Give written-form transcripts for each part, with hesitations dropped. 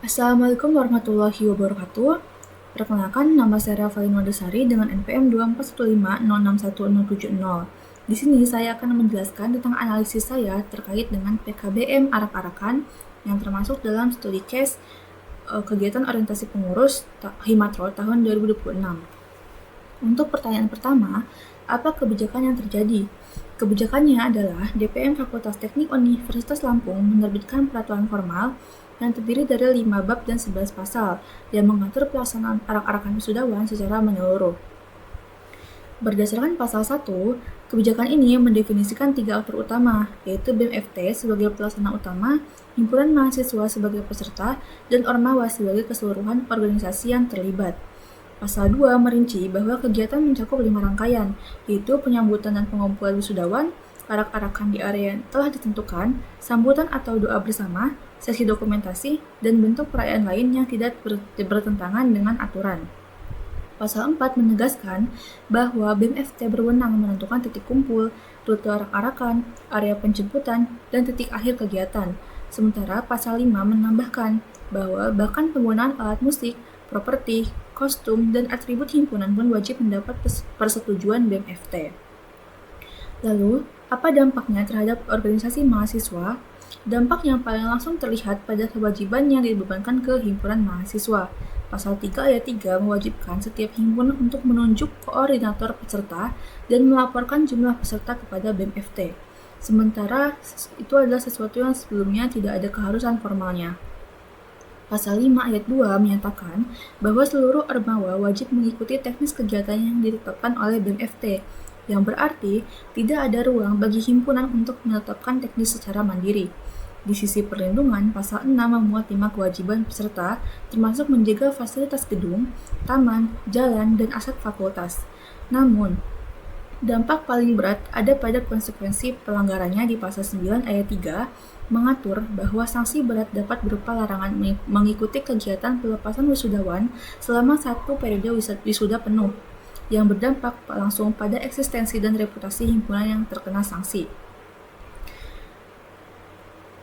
Assalamualaikum warahmatullahi wabarakatuh. Perkenalkan, nama saya Rafael Madasari dengan NPM 2415061070. Di sini saya akan menjelaskan tentang analisis saya terkait dengan PKBM arak-arakan yang termasuk dalam studi case kegiatan orientasi pengurus Himatro tahun 2026. Untuk pertanyaan pertama, apa kebijakan yang terjadi? Kebijakannya adalah DPM Fakultas Teknik Universitas Lampung menerbitkan peraturan formal yang terdiri dari 5 bab dan 11 pasal yang mengatur pelaksanaan arak-arakan wisudawan secara menyeluruh. Berdasarkan pasal 1, kebijakan ini mendefinisikan 3 aktor utama, yaitu BEM-FT sebagai pelaksana utama, himpunan mahasiswa sebagai peserta, dan Ormawa sebagai keseluruhan organisasi yang terlibat. Pasal 2 merinci bahwa kegiatan mencakup 5 rangkaian, yaitu penyambutan dan pengumpulan wisudawan, arak-arakan di area yang telah ditentukan, sambutan atau doa bersama, sesi dokumentasi, dan bentuk perayaan lain yang tidak bertentangan dengan aturan. Pasal 4 menegaskan bahwa BEM-FT berwenang menentukan titik kumpul, rute arak-arakan, area penjemputan, dan titik akhir kegiatan. Sementara Pasal 5 menambahkan bahwa bahkan penggunaan alat musik, properti, kostum, dan atribut himpunan pun wajib mendapat persetujuan BEM-FT. Lalu, apa dampaknya terhadap organisasi mahasiswa? Dampak yang paling langsung terlihat pada kewajiban yang dibebankan ke himpunan mahasiswa. Pasal 3 ayat 3 mewajibkan setiap himpunan untuk menunjuk koordinator peserta dan melaporkan jumlah peserta kepada BEM-FT. Sementara itu adalah sesuatu yang sebelumnya tidak ada keharusan formalnya. Pasal 5 ayat 2 menyatakan bahwa seluruh Ormawa wajib mengikuti teknis kegiatan yang ditetapkan oleh BEM-FT, yang berarti tidak ada ruang bagi himpunan untuk menetapkan teknis secara mandiri. Di sisi perlindungan, Pasal 6 memuat 5 kewajiban peserta, termasuk menjaga fasilitas gedung, taman, jalan, dan aset fakultas. Namun, dampak paling berat ada pada konsekuensi pelanggarannya di Pasal 9 ayat 3, mengatur bahwa sanksi berat dapat berupa larangan mengikuti kegiatan pelepasan wisudawan selama 1 periode wisuda penuh, yang berdampak langsung pada eksistensi dan reputasi himpunan yang terkena sanksi.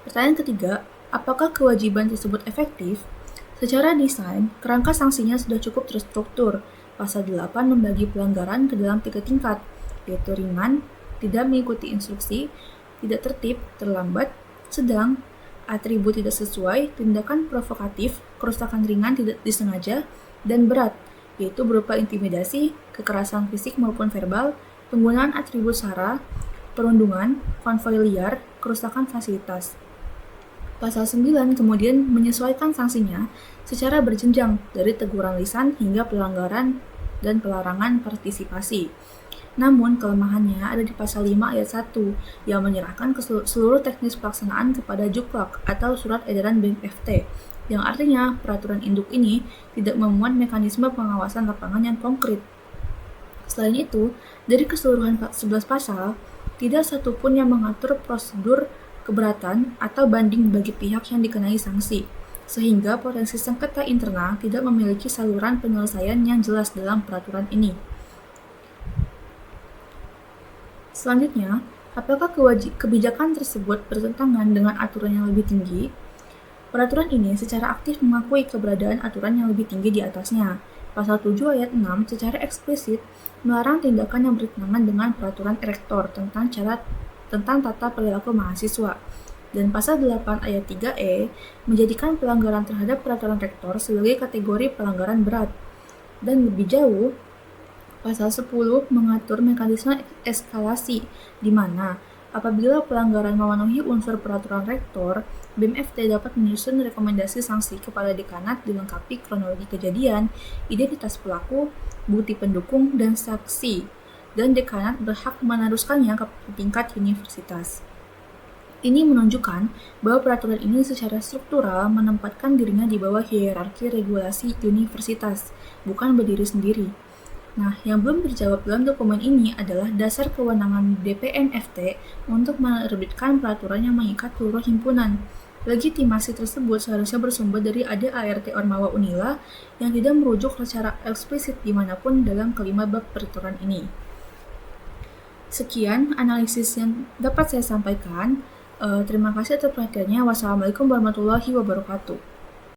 Pertanyaan ketiga, apakah kewajiban tersebut efektif? Secara desain, kerangka sanksinya sudah cukup terstruktur. Pasal 8 membagi pelanggaran ke dalam 3 tingkat, yaitu ringan, tidak mengikuti instruksi, tidak tertib, terlambat, sedang, atribut tidak sesuai, tindakan provokatif, kerusakan ringan tidak disengaja, dan berat, yaitu berupa intimidasi, kekerasan fisik maupun verbal, penggunaan atribut SARA, perundungan, konvoi liar, kerusakan fasilitas. Pasal 9 kemudian menyesuaikan sanksinya secara berjenjang dari teguran lisan hingga pelanggaran dan pelarangan partisipasi. Namun, kelemahannya ada di Pasal 5 ayat 1 yang menyerahkan seluruh teknis pelaksanaan kepada Juklak atau Surat Edaran BEM-FT, yang artinya peraturan induk ini tidak memuat mekanisme pengawasan lapangan yang konkret. Selain itu, dari keseluruhan 11 pasal, tidak satu pun yang mengatur prosedur keberatan atau banding bagi pihak yang dikenai sanksi, sehingga potensi sengketa internal tidak memiliki saluran penyelesaian yang jelas dalam peraturan ini. Selanjutnya, apakah kebijakan tersebut bertentangan dengan aturan yang lebih tinggi? Peraturan ini secara aktif mengakui keberadaan aturan yang lebih tinggi di atasnya. Pasal 7 ayat 6 secara eksplisit melarang tindakan yang bertentangan dengan peraturan rektor tentang tata perilaku mahasiswa. Dan pasal 8 ayat 3E menjadikan pelanggaran terhadap peraturan rektor sebagai kategori pelanggaran berat. Dan lebih jauh, Pasal 10 mengatur mekanisme eskalasi, di mana apabila pelanggaran memenuhi unsur peraturan rektor, BEM-FT dapat menyusun rekomendasi sanksi kepada dekanat dilengkapi kronologi kejadian, identitas pelaku, bukti pendukung, dan saksi, dan dekanat berhak meneruskannya ke tingkat universitas. Ini menunjukkan bahwa peraturan ini secara struktural menempatkan dirinya di bawah hierarki regulasi universitas, bukan berdiri sendiri. Nah, yang belum terjawab dalam dokumen ini adalah dasar kewenangan DPM-FT untuk menerbitkan peraturan yang mengikat seluruh himpunan. Legitimasi tersebut seharusnya bersumber dari ADART Ormawa Unila yang tidak merujuk secara eksplisit dimanapun dalam kelima bab peraturan ini. Sekian analisis yang dapat saya sampaikan. Terima kasih atas perhatiannya. Wassalamualaikum warahmatullahi wabarakatuh.